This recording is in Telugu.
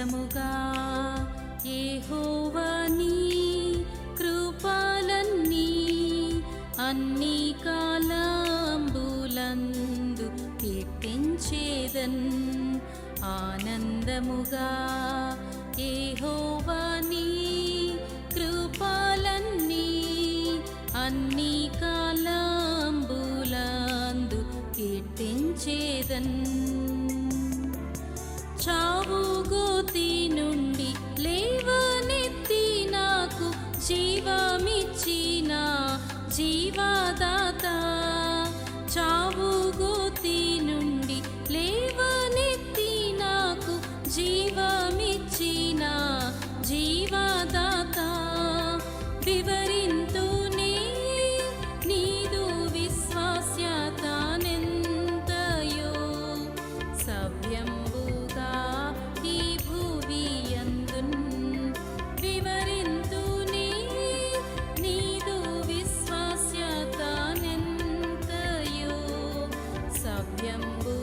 ఆనందముగా యెహోవా నీ కృపలన్నీ అన్ని కాలంబులందు కీర్తించేదన్. ఆనందముగా యెహోవా నీ కృపలన్నీ అన్ని కాలంబులందు కీర్తించేదన్. చావు గోతి నుండి లేవనెత్తి నాకు జీవమిచ్చిన జీవదాత. చావు గోతి నుండి లేవనెత్తి నాకు జీవమిచ్చిన జీవదాత. వివరింతునే నీదు విశ్వాస్యతనెంతయో సవ్యంబుగా ఈ భువియందున్. వివరింతునే నీదు విశ్వాస్యతనెంతయో సవ్యంబు